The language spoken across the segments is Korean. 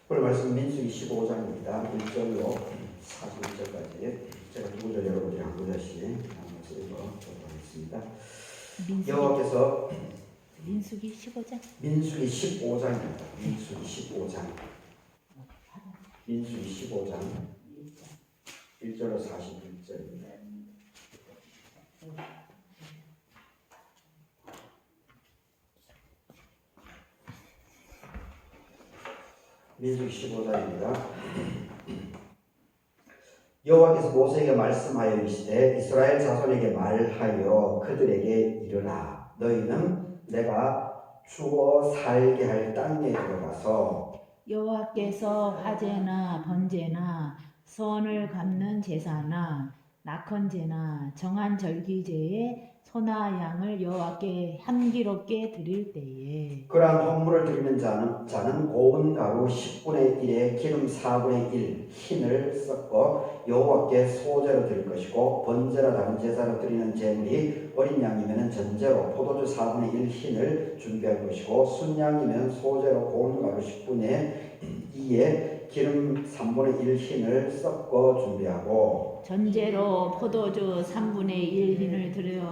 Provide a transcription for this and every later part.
오늘 말씀 민수기 15장입니다. 1절로 41절까지 제가 두 구절 여러분들이 한 구절씩 나눠서 읽어보도록 하겠습니다. 여호와께서 민수기 15장? 민수기 15장입니다. 민수기 15장 1절로 41절입니다. 민수기 15장입니다. 여호와께서 모세에게 말씀하여 이르시되 이스라엘 자손에게 말하여 그들에게 이르라. 너희는 내가 주어 살게 할 땅에 들어가서 여호와께서 화제나 번제나 선을 갚는 제사나 낙헌제나 정한 절기제에 소나 양을 여호와께 향기롭게 드릴 때에 그러한 헌물을 드리는 자는 고운 가루 10분의 1에 기름 4분의 1 흰을 섞어 여호와께 소제로 드릴 것이고, 번제나 다른 제사로 드리는 제물이 어린 양이면 전제로 포도주 4분의 1 흰을 준비할 것이고, 순양이면 소제로 고운 가루 10분의 2에 기름 3분의 1 흰을 섞어 준비하고, 전제로 포도주 3분의 1 흰을 드려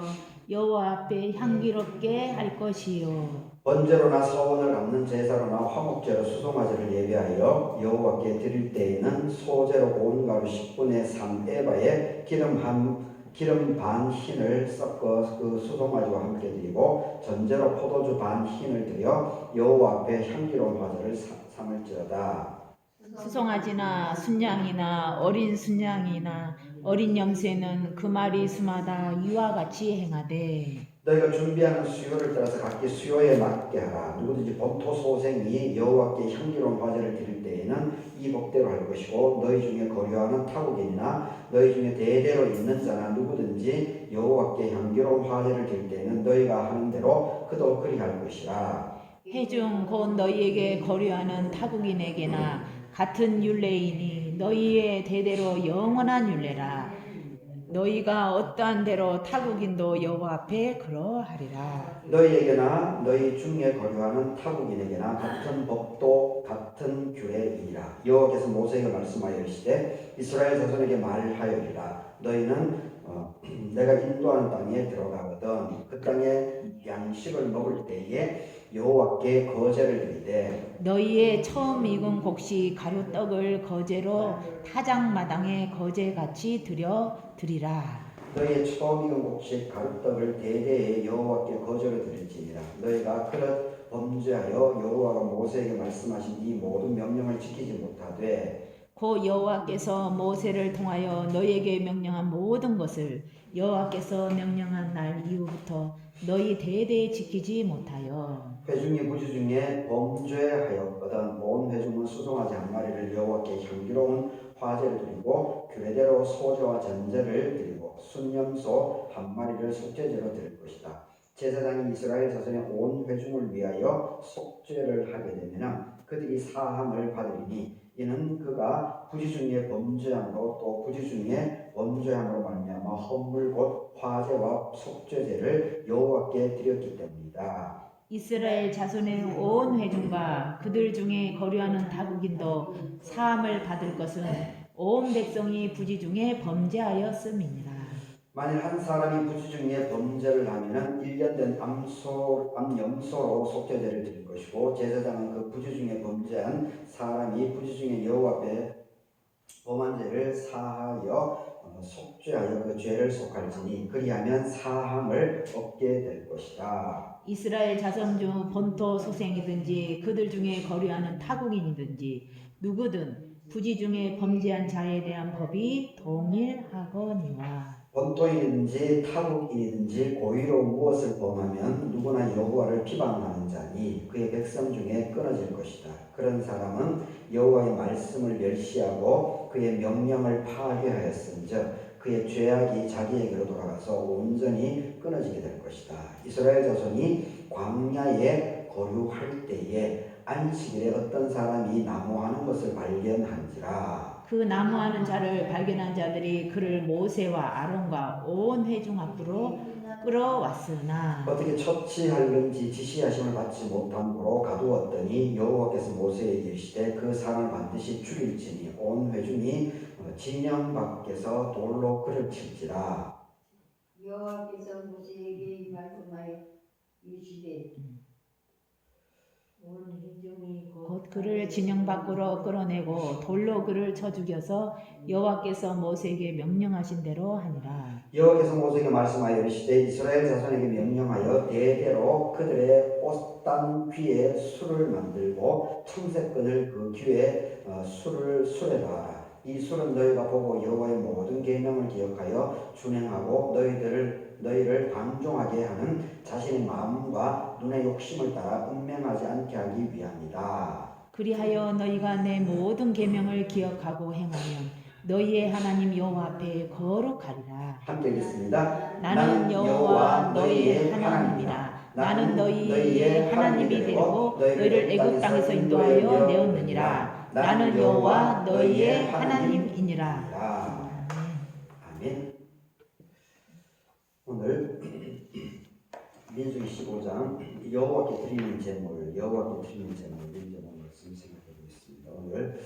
여호와 앞에 향기롭게 할 것이요 번제로나 서원을 갚는 제사로나 화목제로 수송화제를 예배하여 여호와께 드릴 때에는 소제로 고운 가루 10분의 3 에바에 기름 반 흰을 섞어 그 수송화제와 함께 드리고, 전제로 포도주 반 흰을 드려 여호와 앞에 향기로운 화제를 삼을지어다. 수송아지나 순양이나 어린 순양이나 어린 염소는 그 마리 수마다 이와 같이 행하되 너희가 준비하는 수요를 따라서 각기 수요에 맞게 하라. 누구든지 본토 소생이 여호와께 향기로운 화제를 드릴 때에는 이 법대로 할 것이고, 너희 중에 거류하는 타국인이나 너희 중에 대대로 있는 자나 누구든지 여호와께 향기로운 화제를 드릴 때에는 너희가 하는 대로 그도 그리 할 것이라. 해중 곧 너희에게 거류하는 타국인에게나 같은 율례이니 너희의 대대로 영원한 율례라. 너희가 어떠한 대로 타국인도 여호와 앞에 그러하리라. 너희에게나 너희 중에 거류하는 타국인에게나 같은 법도 같은 규례이니라. 여호와께서 모세에게 말씀하여 이르시되 이스라엘 자손에게 말하여리라. 너희는 내가 인도하는 땅에 들어가거든 그 땅에 양식을 먹을 때에 여호와께 거제를 드리되 너희의 처음 익은 곡식 가루떡을 거제로 타작마당에 거제같이 드리라. 너희의 처음 익은 곡식 가루떡을 대대에 여호와께 거제로 드릴지니라. 너희가 그릇 범죄하여 여호와가 모세에게 말씀하신 이 모든 명령을 지키지 못하되 곧 여호와께서 모세를 통하여 너희에게 명령한 모든 것을 여호와께서 명령한 날 이후부터 너희 대대에 지키지 못하여 회중이 부지 중에 범죄하였거든 온 회중은 수송아지 한 마리를 여호와께 향기로운 화제를 드리고 규례대로 소제와 전제를 드리고 순염소 한 마리를 속죄제로 드릴 것이다. 제사장이 이스라엘 자손의 온 회중을 위하여 속죄를 하게 되면 그들이 사함을 받으리니 이는 그가 부지 중에 범죄함으로 또 부지 중에 범죄함으로 말미암아 헌물 곧 화제와 속죄제를 여호와께 드렸기 때문이다. 이스라엘 자손의 온 회중과 그들 중에 거류하는 타국인도 사함을 받을 것은 온 백성이 부지 중에 범죄하였음이니라. 만일 한 사람이 부지 중에 범죄를 하면은 1년 된 암염소로 속죄제를 드릴 것이고, 제사장은 그 부지 중에 범죄한 사람이 부지 중에 여호와 앞에 범한 죄를 사하여 속죄하여 그 죄를 속할지니 그리하면 사함을 얻게 될 것이다. 이스라엘 자손 중 본토 소생이든지 그들 중에 거류하는 타국인이든지 누구든 부지 중에 범죄한 자에 대한 법이 동일하거니와 본토인이든지 타국인이든지 고의로 무엇을 범하면 누구나 여호와를 비방하는 자니 그의 백성 중에 끊어질 것이다. 그런 사람은 여호와의 말씀을 멸시하고 그의 명령을 파괴하였은즉 그의 죄악이 자기에게로 돌아가서 온전히 끊어지게 될 것이다. 이스라엘 자손이 광야에 거류할 때에 안식일에 어떤 사람이 나무하는 것을 발견한지라. 그 나무하는 자를 발견한 자들이 그를 모세와 아론과 온 회중 앞으로 끌어왔으나 어떻게 처치할는지 지시하심을 받지 못함으로 가두었더니 여호와께서 모세에게 이르시되 그 사람을 반드시 죽일지니 온 회중이 진영 밖에서 돌로 그를 칠지라. 여호와께서 모세에게 말씀하여 이르시되 온 회중이 곧 그를 진영 밖으로 끌어내고 돌로 그를 쳐 죽여서 여호와께서 모세에게 명령하신 대로 하니라. 여호와께서 모세에게 말씀하여 이르시되 이스라엘 자손에게 명령하여 대대로 그들의 옷단 귀에 술을 만들고 청색끈을 그 귀에 술에 더하라. 이 술은 너희가 보고 여호와의 모든 계명을 기억하여 준행하고 너희를 방종하게 하는 자신의 마음과 눈의 욕심을 따라 음행하지 않게 하기 위함이다. 그리하여 너희가 내 모든 계명을 기억하고 행하면 너희의 하나님 여호와 앞에 거룩하리라. 함께 읽겠습니다. 나는 여호와 너희의 하나님이라. 나는 너희의 하나님이 되고 너희를 애굽 땅에서 인도하여 내었느니라. 나는 여호와 너희의 하나님이니라. 아멘. 오늘 민수기 15장 여호와께 드리는 제물 이런 제목 말씀 생각해 보겠습니다. 오늘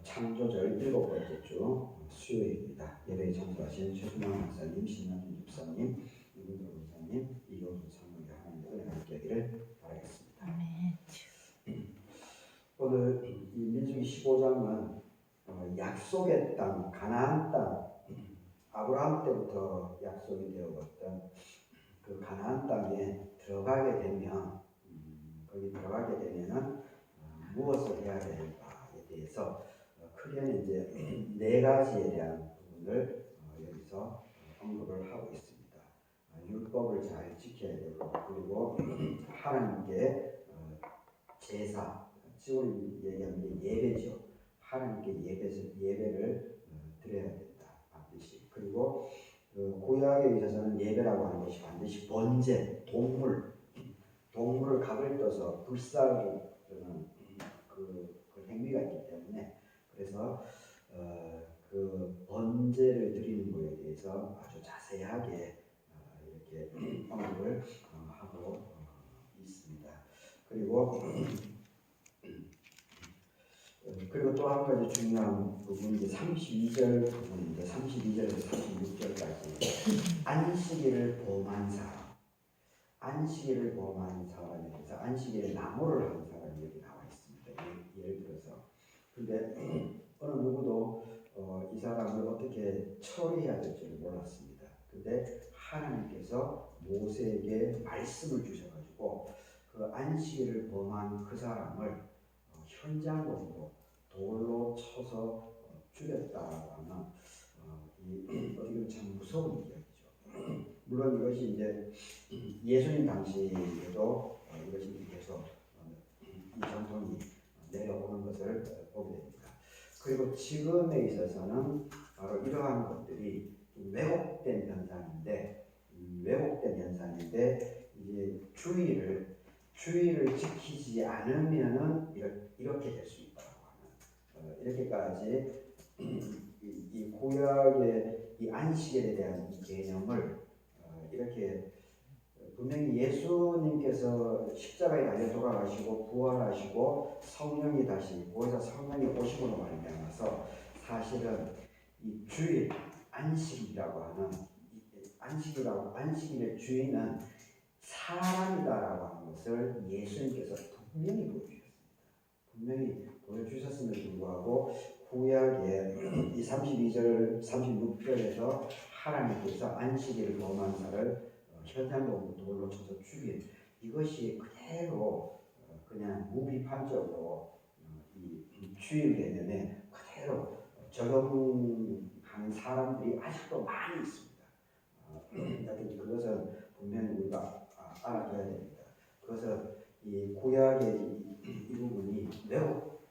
창조절 7번째 주 수요일입니다. 예배에 참석하신 최수만 목사님, 신나준 집사님, 이문도 목사님, 이교수 사모님 하나님의 은혜가 함께하기를 바라겠습니다. 아멘. 오늘 이 민수기 15장은 약속의 땅, 가나안 땅, 아브라함 때부터 약속이 되어왔던 그 가나안 땅에 들어가게 되면 거기 들어가게 되면은 무엇을 해야 될까에 대해서 크게는 이제 네 가지에 대한 부분을 여기서 언급을 하고 있습니다. 율법을 잘 지켜야 되고 그리고 하나님께 제사, 지금 얘기하는 게 예배죠. 하나님께 예배를 드려야 된다 반드시. 그리고 구약에 있어서는 예배라고 하는 것이 반드시 번제, 동물을 각을 떠서 불사르는 그 행위가 있기 때문에 그래서 그 번제를 드리는 것에 대해서 아주 자세하게 이렇게 언급을 하고 있습니다. 그리고 또 한 가지 중요한 부분이 이제 32절 부분인데 32절에서 36절까지 안식일을 범한 사람에 대해서 안식일에 나무를 한 사람이 여기 나와 있습니다. 예를 들어서 근데 어느 누구도 이 사람을 어떻게 처리해야 될지를 몰랐습니다. 근데 하나님께서 모세에게 말씀을 주셔가지고 그 안식일을 범한 그 사람을 현장으로 돌로 쳐서 죽였다라고 하는 어떻게 보면 참 무서운 이야기죠. 물론 이것이 이제 예수님 당시에도 이것이 계속 이 전통이 내려오는 것을 보게 됩니다. 그리고 지금에 있어서는 바로 이러한 것들이 왜곡된 현상인데 이제 주의를 지키지 않으면은 이렇게 될 수 있다고 하는 이렇게까지 이 구약의 이 안식일에 대한 이 개념을 이렇게 분명히 예수님께서 십자가에 달려 돌아가시고 부활하시고 성령이 다시 거기서 성령이 오심으로 말미암아서 사실은 이 주일 안식이라고 하는 안식일의 주인은 사람이다라고 하는 것을 예수님께서 분명히 보여주셨음에도 불구하고 구약의 이 32절, 36절에서 하나님께서 안식일을 범한 자를 현장으로 돌로 쳐서 죽인 이것이 그대로 그냥 무비판적으로 이 주일 개념에 그대로 적용하는 사람들이 아직도 많이 있습니다. 그것은 분명히 우리가 알아둬야 됩니다. 그것은 이 구약의 이 부분이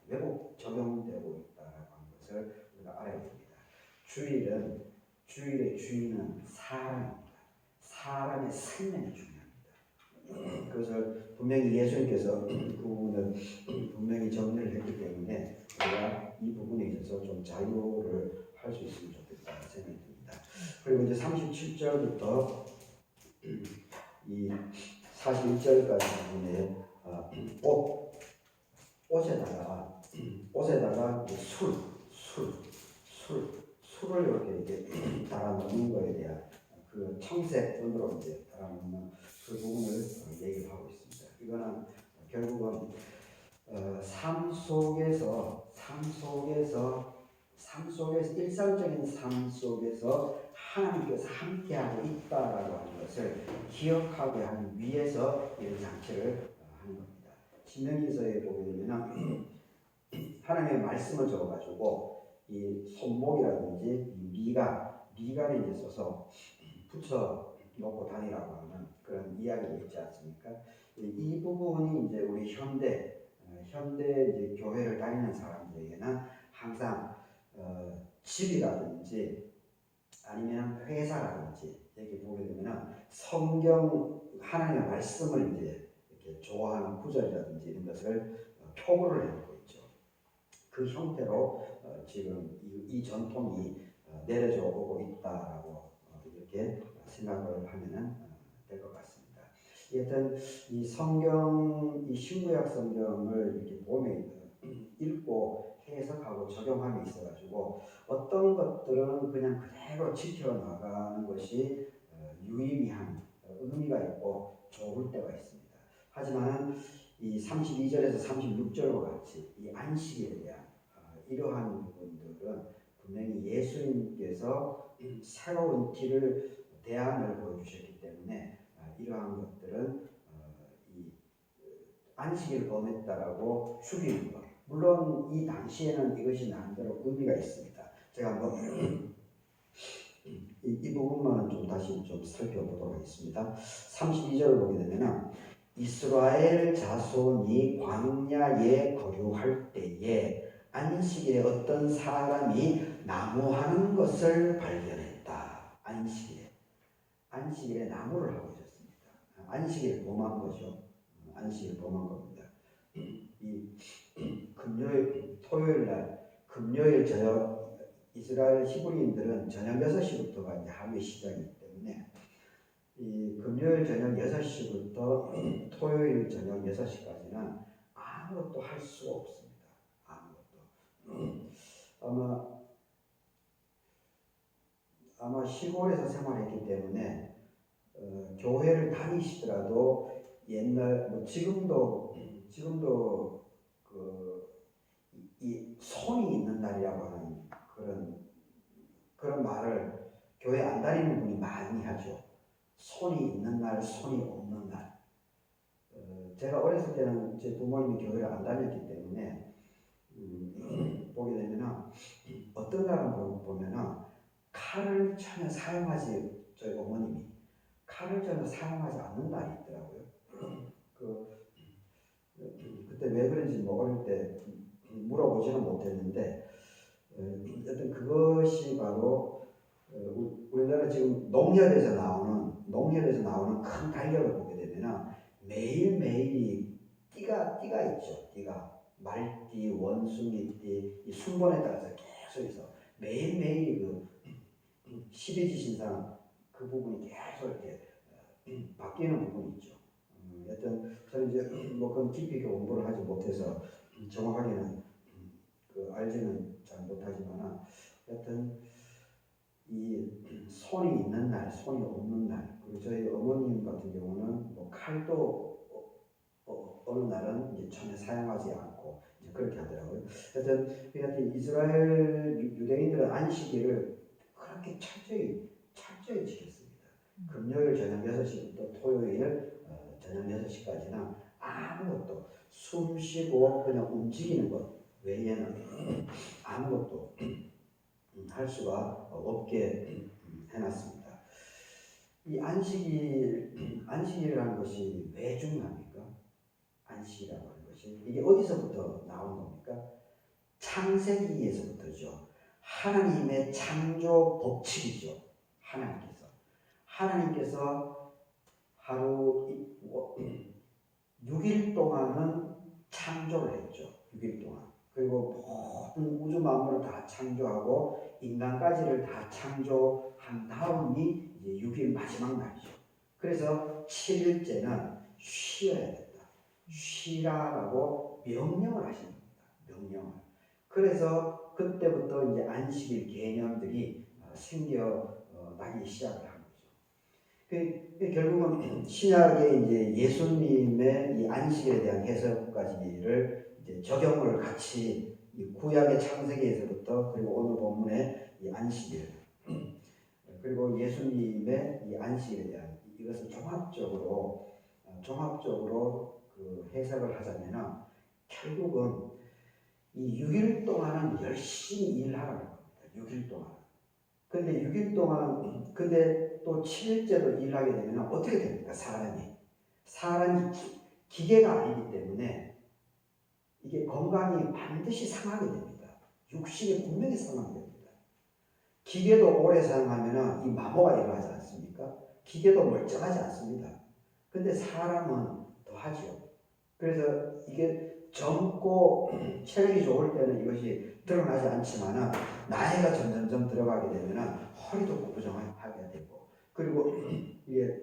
왜곡 적용되고 있다라고 하는 것을 우리가 알아야 됩니다. 주일의 주인은 사람입니다. 사람의 생명이 중요합니다. 그것을 분명히 예수님께서 그 부분을 분명히 정리를 했기 때문에 우리가 이 부분에 있어서 좀 자유를 할 수 있으면 좋겠다 생각이 듭니다. 그리고 이제 37절부터 이 41절까지 부분에 옷에다가 술을 이렇게 달아 놓는 것에 대한 그 청색 은으로 이제 달아 놓는 그 부분을 얘기를 하고 있습니다. 이거는 결국은 삶 속에서 일상적인 삶 속에서 하나님께서 함께하고 있다라고 하는 것을 기억하게 하기 위해서 이런 장치를 하는 겁니다. 신명기서에 보게 되면 하나님의 말씀을 적어가지고 이 손목이라든지 이 미간에 이제 써서 붙여 놓고 다니라고 하는 그런 이야기가 있지 않습니까? 이 부분이 이제 우리 현대 이제 교회를 다니는 사람들에게는 항상 집이라든지 아니면 회사라든지 여기 보게 되면 성경 하나님의 말씀을 이제 이렇게 좋아하는 구절이라든지 이런 것을 표구를 해놓고 있죠. 그 형태로 지금 이 전통이 내려져 오고 있다라고 이렇게 생각을 하면은 될 것 같습니다. 여튼 이 성경, 이 신구약 성경을 이렇게 보면 읽고 해석하고 적용함에 있어가지고 어떤 것들은 그냥 그대로 지켜나가는 것이 유의미한 의미가 있고 좋을 때가 있습니다. 하지만 이 32절에서 36절과 같이 이 안식일에 대한 이러한 부분들은 분명히 예수님께서 새로운 길을 대안을 보여주셨기 때문에 이러한 것들은 이 안식일을 범했다라고 죽이는 것. 물론 이 당시에는 이것이 나름대로 의미가 있습니다. 제가 한번 이 부분만은 좀 다시 좀 살펴보도록 하겠습니다. 32절을 보게 되면 이스라엘 자손이 광야에 거류할 때에 안식일에 어떤 사람이 나무하는 것을 발견했다. 안식일에 나무를 하고 있었습니다. 안식일을 범한 거죠. 안식일을 범한 겁니다. 이 금요일 저녁 이스라엘 히브리인들은 저녁 6시부터가 이제 하루의 시작이기 때문에 이 금요일 저녁 6시부터 토요일 저녁 6시까지는 아무것도 할 수가 없습니다. 아무것도. 아마 시골에서 생활했기 때문에 교회를 다니시더라도 옛날 지금도 이 손이 있는 날이라고 하는 그런 말을 교회 안 다니는 분이 많이 하죠. 손이 있는 날, 손이 없는 날. 제가 어렸을 때는 제 부모님이 교회를 안 다녔기 때문에 보게 되면 어떤 날은 보면은 칼을 전혀 사용하지 저희 어머님이 칼을 전혀 사용하지 않는 날이 있더라고요. 그때 왜 그런지 뭐 어릴 때 물어보지는 못했는데 어떤 그것이 바로 우리나라 지금 농협에서 나오는 큰 달력을 보게 되면 매일매일이 띠가 있죠. 띠가 말띠, 원숭이띠, 이 순번에 따라서 계속 있어. 매일매일이 그 12지신상 그 부분이 계속 이렇게 바뀌는 부분이 있죠. 여튼 저는 이제 뭐 그건 깊이 공부를 하지 못해서 정확하게는 알지는 잘 못하지만 여튼 이 손이 있는 날, 손이 없는 날, 그리고 저희 어머님 같은 경우는 뭐 칼도 어느 날은 이제 전혀 사용하지 않고 이제 그렇게 하더라고요. 하여튼 이스라엘 유대인들은 안식일을 그렇게 철저히 지켰습니다. 금요일 저녁 6시부터 토요일 저녁 6시까지는 아무것도 숨 쉬고 그냥 움직이는 것 외에는 아무것도 할 수가 없게 해놨습니다. 이 안식일이라는 것이 왜 중요합니까? 안식이라고 하는 것이 이게 어디서부터 나온 겁니까? 창세기에서부터죠. 하나님의 창조 법칙이죠. 하나님께서 하루 6일 동안은 창조를 했죠. 6일 동안. 그리고 모든 우주 만물을 다 창조하고 인간까지를 다 창조한 다음이 이제 6일 마지막 날이죠. 그래서 7일째는 쉬어야 된다. 쉬라라고 명령을 하신 겁니다. 명령을. 그래서 그때부터 이제 안식일 개념들이 생겨나기 시작을 한 거죠. 결국은 신약의 이제 예수님의 이 안식일에 대한 해석까지를 이제 적용을 같이 이 구약의 창세기에서부터 그리고 오늘 본문의 이 안식일 그리고 예수님의 이 안식일에 대한 이것을 종합적으로 그 해석을 하자면은 결국은 이 6일 동안은 열심히 일하라는 겁니다. 6일 동안. 근데 6일 동안 근데 또 7일째로 일하게 되면 어떻게 됩니까? 사람이 기계가 아니기 때문에 이게 건강이 반드시 상하게 됩니다. 육신이 분명히 상하게 됩니다. 기계도 오래 사용하면 이 마모가 일어나지 않습니까? 기계도 멀쩡하지 않습니다. 근데 사람은 더하죠. 그래서 이게 젊고 체력이 좋을 때는 이것이 드러나지 않지만은 나이가 점점 들어가게 되면은 허리도 구부정하게 되고 그리고 이게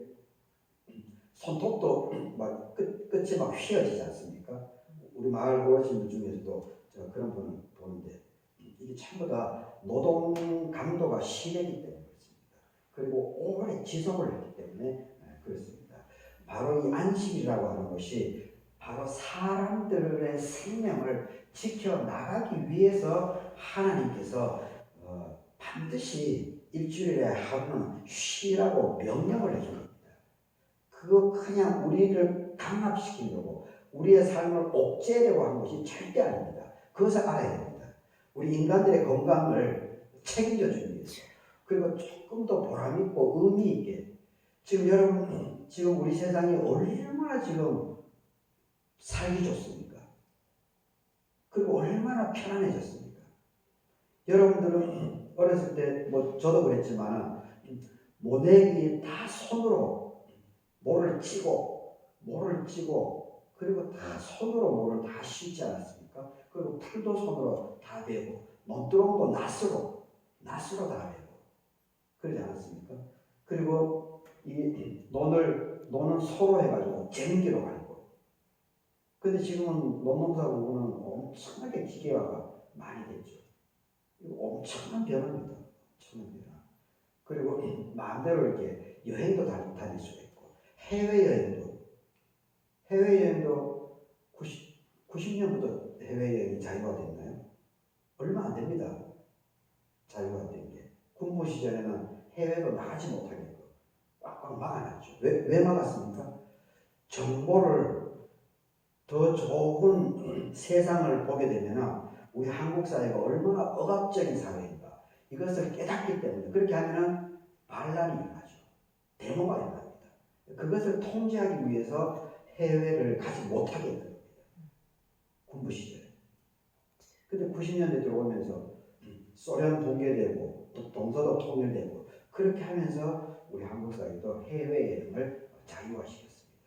손톱도 막 끝이 막 휘어지지 않습니까? 우리 마을 어르신들 중에서도 제가 그런 분을 보는데 이게 전부 다 노동 강도가 심하기 때문에 그렇습니다. 그리고 오래 지속을 했기 때문에 그렇습니다. 바로 이 안식이라고 하는 것이 바로 사람들의 생명을 지켜나가기 위해서 하나님께서 반드시 일주일에 하루는 쉬라고 명령을 해준 겁니다. 그거 그냥 우리를 강압시키려고 우리의 삶을 억제하려고 하는 것이 절대 아닙니다. 그것을 알아야 됩니다. 우리 인간들의 건강을 책임져 주기 위해서 그리고 조금 더 보람있고 의미있게 지금 여러분 지금 우리 세상이 얼마나 지금 살기 좋습니까? 그리고 얼마나 편안해졌습니까? 여러분들은 어렸을 때 뭐 저도 그랬지만 모내기 다 손으로 모를 찌고 그리고 다 손으로 모를 다 씻지 않았습니까? 그리고 풀도 손으로 다 베고 논두렁도 낫으로 다 베고 그러지 않았습니까? 그리고 이 논은 소로 해가지고 쟁기로 갈고 근데 지금은 논농사 보고는 엄청나게 기계화가 많이 됐죠. 이거 엄청난 변화입니다. 엄청난 변화. 그리고 마음대로 이렇게 여행도 다닐 수가 있고 해외여행도 90년부터 해외여행이 자유화 됐나요? 얼마 안 됩니다. 자유화 된 게. 군부 시절에는 해외로 나가지 못하게끔 꽉꽉 막아놨죠. 왜 막았습니까? 정보를 더 좋은 세상을 보게 되면 우리 한국 사회가 얼마나 억압적인 사회인가 이것을 깨닫기 때문에 그렇게 하면 반란이 일어나죠. 데모가 일어납니다. 그것을 통제하기 위해서 해외를 가지 못하게 했던 겁니다. 군부 시절에. 근데 90년대 들어오면서 소련 붕괴되고 또 동서도 통일되고 그렇게 하면서 우리 한국 사회도 해외여행을 자유화시켰습니다.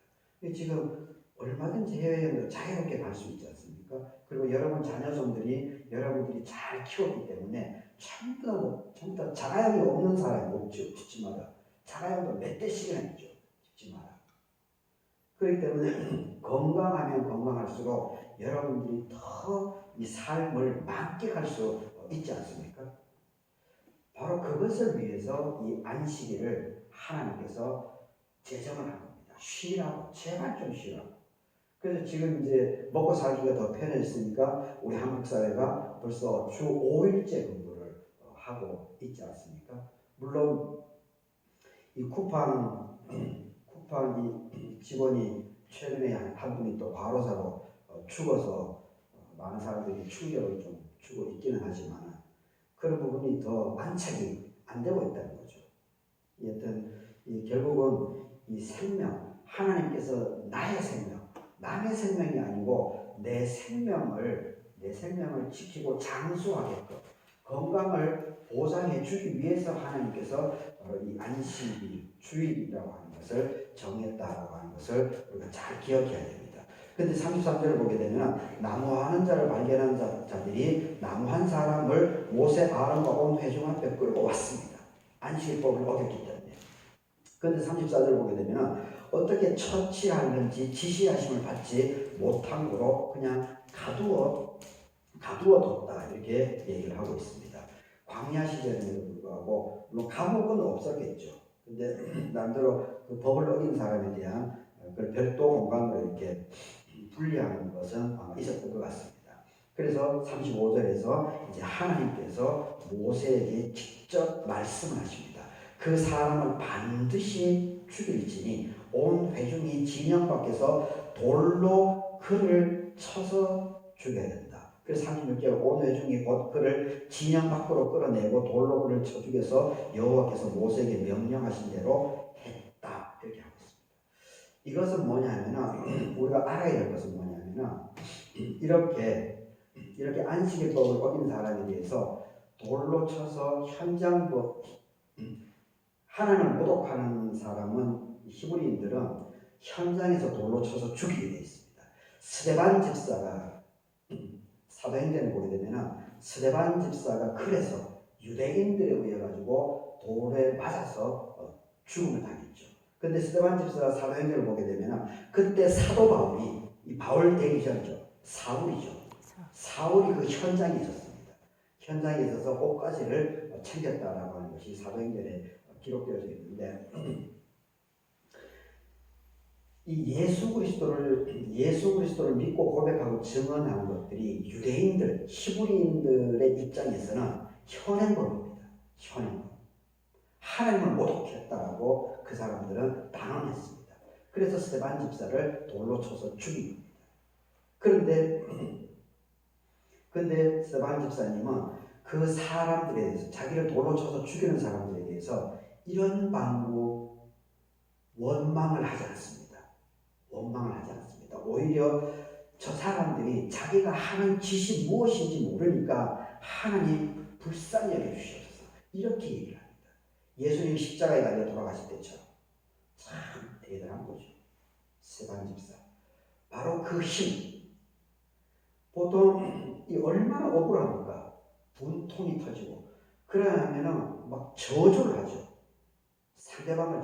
지금 얼마든지 해외여행도 자유롭게 갈 수 있지 않습니까? 그리고 여러분 자녀손들이 여러분들이 잘 키웠기 때문에 전부 다 자가용이 없는 사람이 없죠. 집집마다. 자가용도 몇 대씩이나 있죠. 집집마다. 그렇기 때문에 건강하면 건강할수록 여러분들이 더 이 삶을 만끽할 수 있지 않습니까? 바로 그것을 위해서 이 안식일을 하나님께서 제정을 한 겁니다. 쉬라고. 제발 좀 쉬라고. 그래서 지금 이제 먹고 살기가 더 편해졌으니까 우리 한국 사회가 벌써 주 5일째 근무를 하고 있지 않습니까? 물론 이 쿠팡 이 직원이 최근에 한 분이 또 과로사로 죽어서 많은 사람들이 충격을 좀 주고 있기는 하지만 그런 부분이 더 안착이 안 되고 있다는 거죠. 여튼 결국은 이 생명, 하나님께서 나의 생명, 남의 생명이 아니고 내 생명을 지키고 장수하게끔 건강을 보장해 주기 위해서 하나님께서 이 안식일, 주일이라고 하는 것을 정했다라고 하는 것을 우리가 잘 기억해야 됩니다. 근데 33절을 보게 되면 나무하는 자를 발견한 자들이 나무한 사람을 모세 아론과 온 회중 앞에 끌고 왔습니다. 안식일법을 어겼기 때문에. 그런데 34절 보게 되면 어떻게 처치하는지 지시하심을 받지 못한 거로 그냥 가두어뒀다 이렇게 얘기를 하고 있습니다. 광야 시절임에도 불구하고 물론 감옥은 없었겠죠. 근데 남대로 그 법을 어긴 사람에 대한 그 별도 공간으로 이렇게 분리하는 것은 아마 있었던 것 같습니다. 그래서 35절에서 이제 하나님께서 모세에게 직접 말씀을 하십니다. 그 사람을 반드시 죽일지니 온 회중이 진영 밖에서 돌로 그를 쳐서 죽여야 된다. 그래서 36절 온 회중이 곧 그를 진영 밖으로 끌어내고 돌로 그를 쳐 죽여서 여호와께서 모세에게 명령하신 대로 했다. 이렇게 하고 있습니다. 이것은 뭐냐면은 우리가 알아야 될 것은 뭐냐면은 이렇게 안식일법을 어긴 사람에 대해서 돌로 쳐서 현장도 하나님을 모독하는 사람은 히브리인들은 현장에서 돌로 쳐서 죽이게 되어 있습니다. 스데반 집사가 사도행전에 보게 되면 스데반 집사가 그래서 유대인들에 의해 가지고 돌에 맞아서 죽음을 당했죠. 근데 스데반 집사가 사도행전을 보게 되면 그때 사도 바울이 이 바울 되기 전이죠. 사울이죠. 사울이 그 현장에 있었습니다. 현장에 있어서 옷가지를 챙겼다라고 하는 것이 사도행전에 기록되어져 있는데 이 예수 그리스도를 믿고 고백하고 증언하는 것들이 유대인들, 히브리인들의 입장에서는 현행범입니다. 현행범. 하나님을 모독했다라고 그 사람들은 단언했습니다. 그래서 스데반 집사를 돌로 쳐서 죽인 겁니다. 근데 스데반 집사님은 그 사람들에 대해서 자기를 돌로 쳐서 죽이는 사람들에 대해서 이런 방구 원망을 하지 않습니다. 오히려 저 사람들이 자기가 하는 짓이 무엇인지 모르니까 하나님 불쌍히 여겨주시옵소서 이렇게 얘기를 합니다. 예수님 십자가에 달려 돌아가실 때처럼 참 대단한 거죠. 스데반 집사 바로 그 힘. 보통 이 얼마나 억울합니까? 분통이 터지고 그러면은 막 저주를 하죠. 상대방을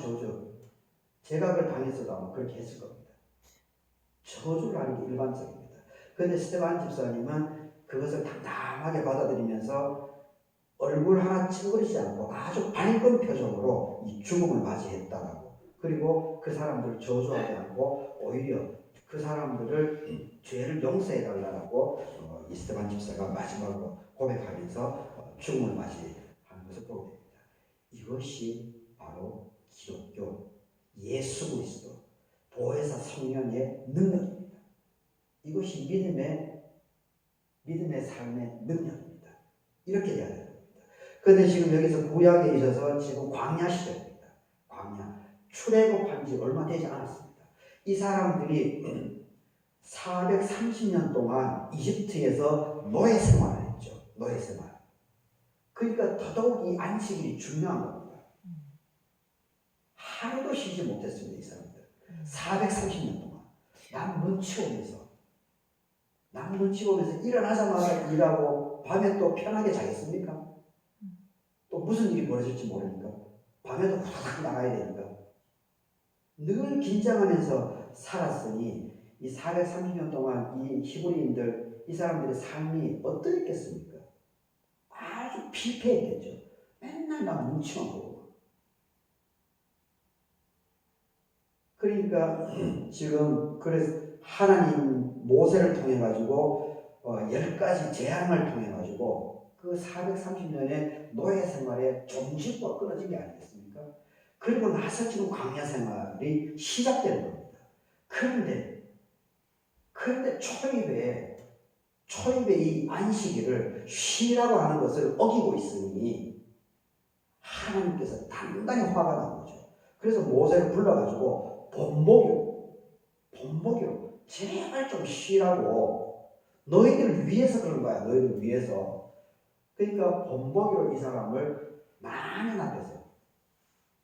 제가 그걸 당했어도 아마 그렇게 했을 겁니다. 저주를 하는 게 일반적입니다. 그런데 스데반 집사님은 그것을 담담하게 받아들이면서 얼굴 하나 찡그리지 않고 아주 밝은 표정으로 이 죽음을 맞이했다라고. 그리고 그 사람들을 저주하지 않고 오히려 그 사람들을 죄를 용서해 달라고 이 스데반 집사가 마지막으로 고백하면서 죽음을 맞이하는 것을 보게 됩니다. 이것이 바로 기독교 예수 그리스도 보혜사 성령의 능력입니다. 이것이 믿음의 삶의 능력입니다. 이렇게 돼야 됩니다. 그런데 지금 여기서 구약에 있어서 지금 광야 시대입니다. 광야 출애굽한 지 얼마 되지 않았습니다. 이 사람들이 430년 동안 이집트에서 노예 생활을 했죠. 노예 생활. 그러니까 더더욱 이 안식일이 중요한 겁니다. 하루도 쉬지 못했습니다. 이 사람들 430년 동안 남 눈치 보면서 일어나자마자 일하고 밤에 또 편하게 자겠습니까? 또 무슨 일이 벌어질지 모르니까 밤에도 확 나가야 되니까 늘 긴장하면서 살았으니 이 430년 동안 이 히브리인들 이 사람들의 삶이 어떠했겠습니까? 아주 피폐했겠죠. 맨날 남 눈치만 보고. 그러니까 지금 그래서 하나님 모세를 통해 가지고 10가지 재앙을 통해 가지고 그 430년의 노예 생활의 종식과 끊어진 게 아니겠습니까? 그리고 나서 지금 광야 생활이 시작되는 겁니다. 그런데 초입에 이 안식일을 쉬라고 하는 것을 어기고 있으니 하나님께서 단단히 화가 난 거죠. 그래서 모세를 불러가지고 본보기로 제발 좀 쉬라고 너희들 위해서 그런 거야. 너희들 위해서. 그러니까 본보기로 이 사람을 많은 앞에서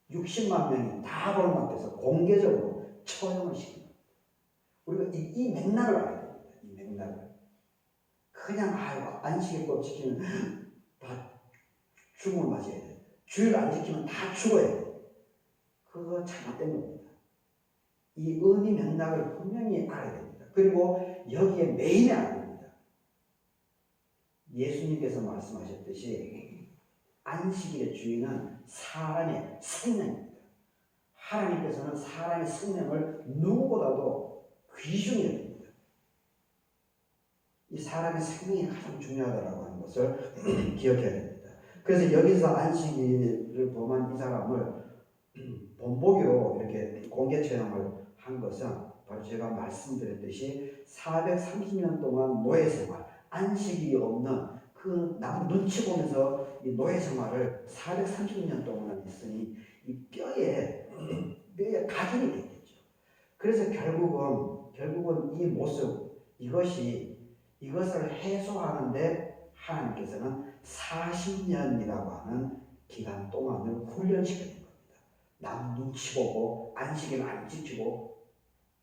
60만 명이 다 보는 앞에서 공개적으로 처형을 시킵니다. 우리가 이 맥락을 알아야 됩니다. 이 맥락을. 그냥 안식일법 지키면 다 죽음을 맞이해야 돼. 주일 안 지키면 다 죽어야 돼. 그거 잘못된 겁니다. 이 의미 맥락을 분명히 알아야 됩니다. 그리고 여기에 매인해야 됩니다. 예수님께서 말씀하셨듯이 안식일의 주인은 사람의 생명입니다. 하나님께서는 사람의 생명을 누구보다도 귀중히 여깁니다. 이 사람의 생명이 가장 중요하다고 하는 것을 기억해야 됩니다. 그래서 여기서 안식일을 범한 이 사람을 본보기로 이렇게 공개 처형을 한 것은 바로 제가 말씀드렸듯이 430년 동안 노예 생활, 안식일이 없는 그 남 눈치 보면서 이 노예 생활을 430년 동안 했으니 이 뼈에 각인이 됐겠죠. 그래서 결국은 이 모습, 이것을 해소하는데 하나님께서는 40년이라고 하는 기간 동안을 훈련시키는 겁니다. 남 눈치 보고 안식일 안 지키고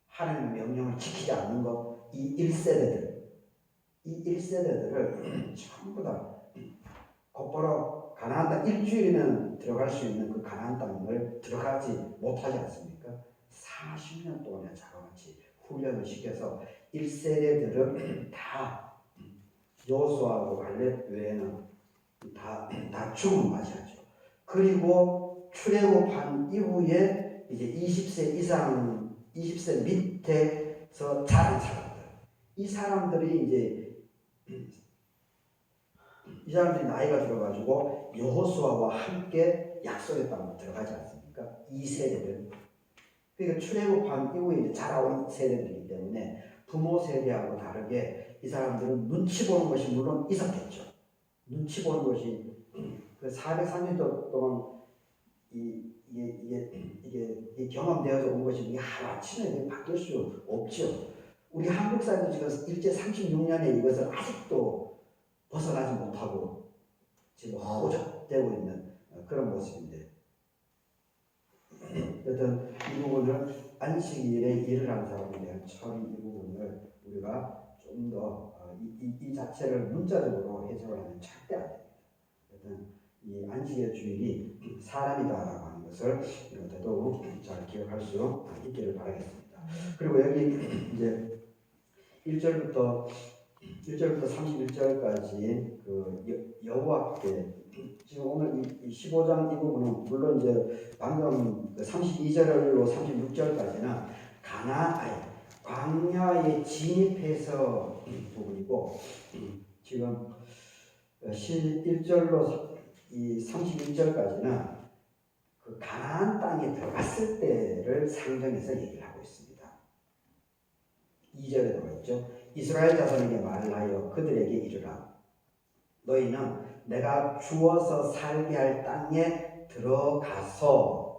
하나님의 명령을 지키지 않는 것, 이 1세대들을 전부 다 곧바로 가나안 땅 일주일이면 들어갈 수 있는 그 가나안 땅을 들어가지 못하지 않습니까? 40년 동안의 자가같이 훈련을 시켜서 1세대들은 다 여호수아하고 갈렙 외에는 다 죽음을 맞이하죠. 그리고 출애굽한 이후에 이제 20세 이상, 20세 밑에서 자란 사람들, 이 사람들이 나이가 들어가지고 여호수아와 함께 약속의 땅으로 들어가지 않습니까? 이 세대들. 그러니까 출애굽한 이후에 이제 자라온 세대들이기 때문에 부모 세대하고 다르게 이 사람들은 눈치 보는 것이 물론 있었겠죠. 눈치 보는 것이 그 430년 동안 이게 경험되어서 온 것이 이게 하루아침에 바뀔 수 없죠. 우리 한국 사회도 지금 일제 36년에 이것을 아직도 벗어나지 못하고 지금 허우적대고 있는 그런 모습인데, 여튼 이 부분을 안식일에 일을 하는 사람에 대한 처리, 이 부분을 우리가 좀 더 이 자체를 문자적으로 해석을 하면 절대 안 됩니다. 여튼 이 안식의 주인이 사람이다라고 하는 것을 더더욱 잘 기억할 수 있기를 바라겠습니다. 그리고 여기 이제 1절부터 31절까지 그 여호와께, 지금 오늘 이 15장 이 부분은 물론 이제 방금 32절로 36절까지는 광야에 진입해서 부분이고, 지금 1절로 이 31절까지는 그 가나안 땅에 들어갔을 때를 상정해서 얘기를 하고 있습니다. 2절에 나와 있죠. 이스라엘 자손에게 말을 하여 그들에게 이르라. 너희는 내가 주어서 살게 할 땅에 들어가서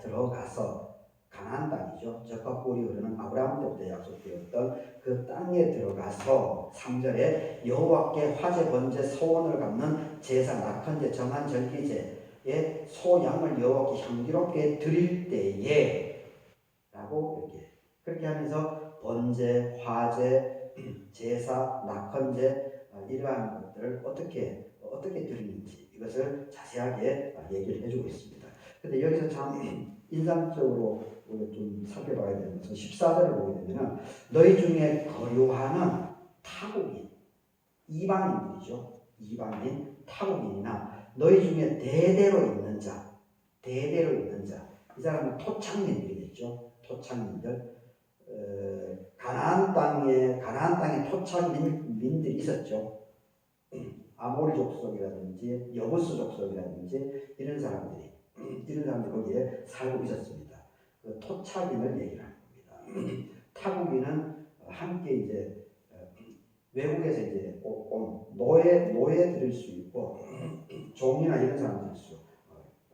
가나안 땅이죠. 젖과 꿀이 흐르는 아브라함 때부터 약속되었던 그 땅에 들어가서 3절에 여호와께 화제 번제 소원을 갚는 제사 낙헌제 정한 절기제에 소 양을 여호와께 향기롭게 드릴 때에 라고 이렇게 그렇게 하면서 번제, 화제, 제사, 낙헌제 이러한 것들을 어떻게 드리는지 이것을 자세하게 얘기를 해주고 있습니다. 근데 여기서 참 인상적으로 좀 살펴봐야 되는 것은 14절을 보게 되면 너희 중에 거류하는 타국인, 이방인들이죠. 이방인, 타국인이나 너희 중에 대대로 있는 자, 이 사람은 토착민들이겠죠. 토착민들. 가나안 땅에 토착민들이 있었죠. 아모리 족속이라든지 여부스 족속이라든지 이런 사람들이 거기에 살고 있었습니다. 그 토착인을 얘기를 하는 겁니다. 타국인은 함께 이제 외국에서 이제 온 노예들일 수 있고 종이나 이런 사람들일 수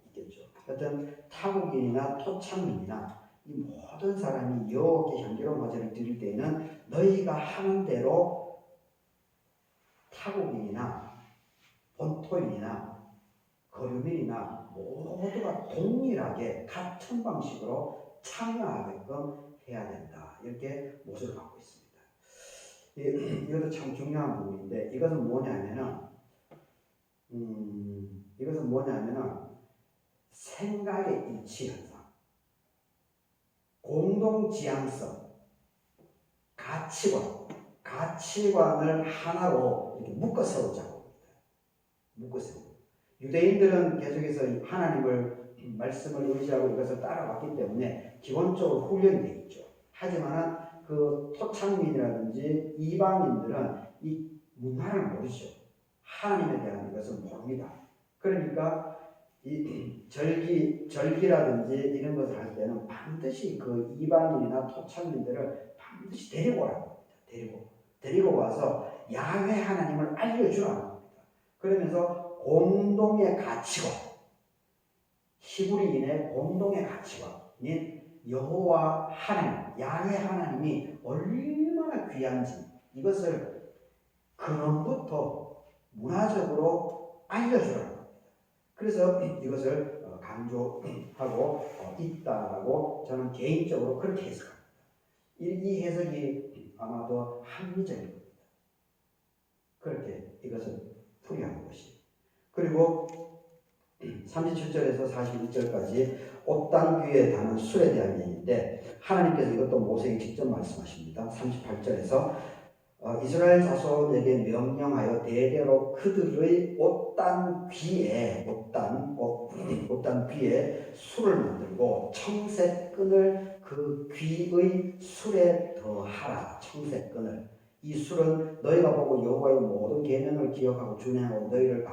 있겠죠. 하여튼 타국인이나 토착민이나 이 모든 사람이 여호와께 향기로운 화제를 드릴 때에는 너희가 하는 대로 타국인이나 본토인이나 거류민이나 모두가 동일하게 같은 방식으로 참여하게끔 해야 된다. 이렇게 모습을 갖고 있습니다. 이것도 참 중요한 부분인데 이것은 뭐냐면은 생각의 일치 현상. 공동 지향성, 가치관을 하나로 이렇게 묶어 세우자고 합니다. 묶어 세우고. 유대인들은 계속해서 하나님을 말씀을 의지하고 이것을 따라왔기 때문에 기본적으로 훈련이 되어 있죠. 하지만 그 토착민이라든지 이방인들은 이 문화를 모르죠. 하나님에 대한 이것을 모릅니다. 그러니까 이 절기라든지 이런 것을 할 때는 반드시 그 이방인이나 토착민들을 반드시 데리고 오라고 합니다. 데리고 와서 야훼 하나님을 알려주라고 합니다. 그러면서 공동의 가치관, 히브리인의 공동의 가치관인 여호와 하나님, 야훼 하나님이 얼마나 귀한지 이것을 근원부터 문화적으로 알려주라고 합니다. 그래서 이것을 강조하고 있다라고 저는 개인적으로 그렇게 해석합니다. 이 해석이 아마 더 합리적인 겁니다. 그렇게 이것을 풀이하는 것이. 그리고 37절에서 41절까지 옷단 귀에 다는 술에 대한 얘기인데 하나님께서 이것도 모세에게 직접 말씀하십니다. 38절에서 이스라엘 자손에게 명령하여 대대로 그들의 옷단 귀에 술을 만들고 청색끈을 그 귀의 술에 더하라. 청색끈을. 이 술은 너희가 보고 여호와의 모든 계명을 기억하고 준행하고 너희를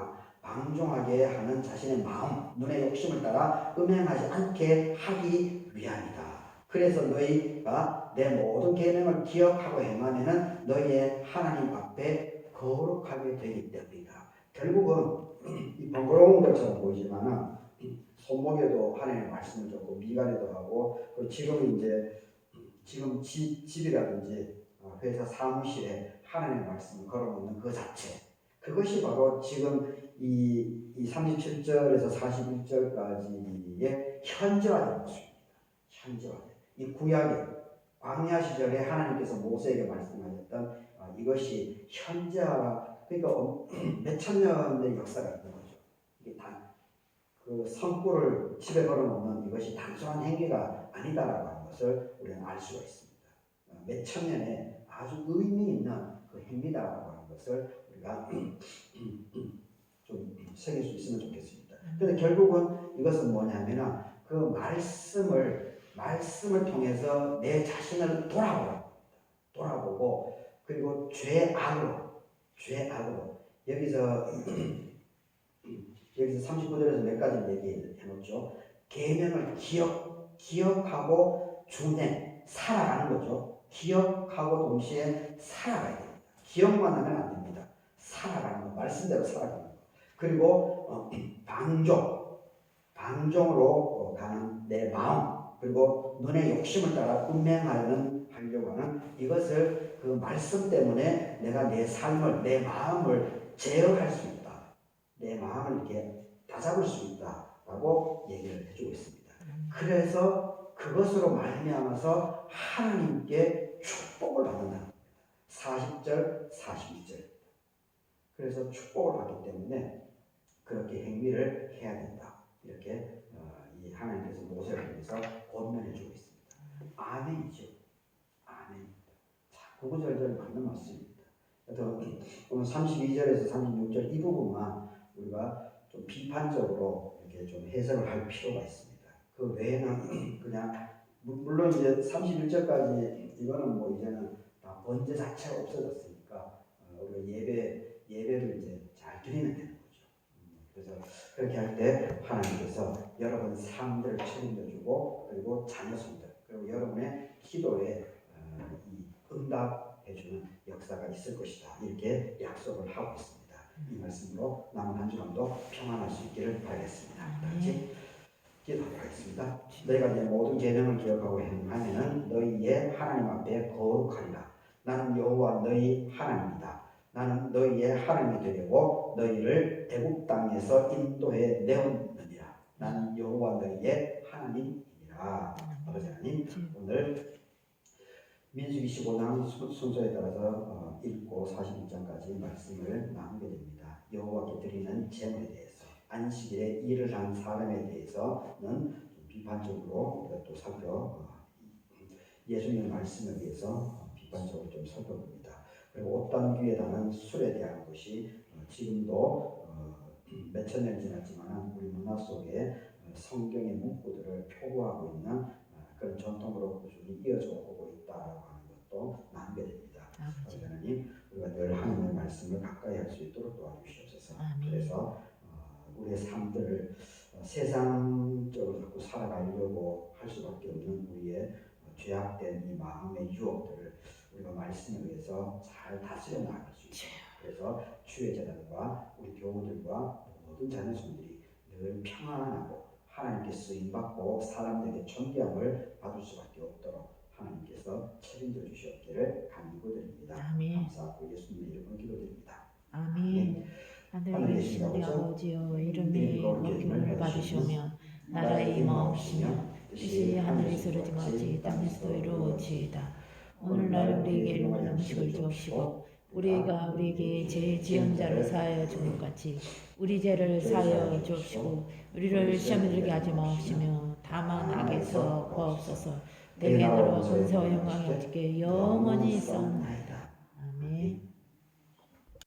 방종하게 하는 자신의 마음, 눈의 욕심을 따라 음행하지 않게 하기 위함이다. 그래서 너희가 내 모든 계명을 기억하고 행하면은 너희의 하나님 앞에 거룩하게 되기 때문이다. 결국은 이 번거로운 것처럼 보이지만은 손목에도 하나님의 말씀을 줬고 미간에도 하고 그리고 지금 집이라든지 회사 사무실에 하나님의 말씀을 걸어놓는 그 자체, 그것이 바로 지금 이 37절에서 41절까지의 현재화된 모습입니다. 현재화된. 이 구약의 광야 시절에 하나님께서 모세에게 말씀하셨던 이것이 현재화, 그러니까 몇천 년의 역사가 있는 거죠. 이게 그 성구를 집에 걸어놓는 이것이 단순한 행위가 아니다라고 하는 것을 우리는 알 수가 있습니다. 몇천 년의 아주 의미 있는 그 행위다라고 하는 것을 우리가 좀 새길 수 있으면 좋겠습니다. 그런데 결국은 이것은 뭐냐면은 그 말씀을 통해서 내 자신을 돌아보고 그리고 죄악으로 여기서 39절에서 몇 가지 얘기해 놓죠. 계명을 기억하고 준행, 살아가는 거죠. 기억하고 동시에 살아가야 됩니다. 기억만 하면 안 됩니다. 살아가는 거, 말씀대로 살아가는 거. 그리고 방종으로 가는 내 마음, 그리고 눈의 욕심을 따라 하려고 하는 이것을 그 말씀 때문에 내가 내 삶을, 내 마음을 제어할 수 있다. 내 마음을 이렇게 다잡을 수 있다라고 얘기를 해주고 있습니다. 그래서 그것으로 말미암아서 하나님께 축복을 받는다. 40절, 42절. 그래서 축복을 받기 때문에 그렇게 행위를 해야 된다. 이렇게 이 하나님께서 모세를 통해서 권면해주고 있습니다. 아멘이죠. 아멘입니다. 자, 구구절절 맞는 말씀입니다. 오늘 32절에서 36절 이 부분만 우리가 좀 비판적으로 이렇게 좀 해석을 할 필요가 있습니다. 그 외에는 그냥 물론 이제 31절까지 이거는 뭐 이제는 다 번제 자체가 없어졌으니까 우리가 예배를 이제 잘 드리면 되는 거죠. 그래서 그렇게 할 때 하나님께서 여러분 삶들을 책임져주고 그리고 자녀손들 그리고 여러분의 기도에 이 응답해주는 역사가 있을 것이다. 이렇게 약속을 하고 있습니다. 이 말씀으로 남은 한 주간도 평안할 수 있기를 바라겠습니다. 같이 기도하도록 하겠습니다. 너희가 내 모든 계명을 기억하고 행하면은 너희의 하나님 앞에 거룩하리라. 나는 여호와 너희 하나님이다. 나는 너희의 하나님이 되려고 너희를 애굽 땅에서 인도해 내었느니라. 나는 여호와 너희의 하나님이니라. 아버지 하나님, 오늘 민수기 15장 순서에 따라서 읽고 41장까지 말씀을 나누게 됩니다. 여호와께 드리는 제물에 대해서, 안식일에 일을 한 사람에 대해서는 좀 비판적으로 우리가 또 예수님의 말씀에 의해서 비판적으로 좀 살펴봅니다. 그리고 옷단귀에 단한 술에 대한 것이 지금도 몇천 년이 지났지만 우리 문화 속에 성경의 문구들을 표구하고 있는 그런 전통으로 꾸준히 이어져 오고 있다라고 하는 것도 나누게 됩니다. 아버지. 하나님, 우리가 늘 하나님의 말씀을 가까이 할 수 있도록 도와주시옵소서. 아멘. 그래서 우리의 삶들을 세상적으로 자꾸 살아가려고 할 수밖에 없는 우리의 죄악된 이 마음의 유혹들을 우리가 말씀에 의해서 잘 다스려 나갈 수 있어요. 그래서 주의 재단과 우리 교우들과 모든 자녀손들이 늘 평안하고 하나님께 쓰임받고 사람들에게 존경을 받을 수밖에 없도록 하나님께서 책임져 주시옵기를 간구드립니다. 아멘. 감사하고 예수님의 이름으로 기도드립니다. 아멘. 하늘에 계신 우리 아버지여, 이름이 거룩함을 받으시오며 나라의 임하옵시며 뜻이 하늘에서 이루어지같이 땅에서도 이루어지이다. 오늘날 우리에게 일용할 음식을 주옵시고 우리가 우리에게 죄 지은 자를 사하여 주는 것 같이 우리 죄를 사하여 주옵시고 우리를 시험에 들게 하지 마옵시며 다만 악에서 구하옵소서. 내게 나라 권세와 영광이 아버지께 영원히 있사옵나이다.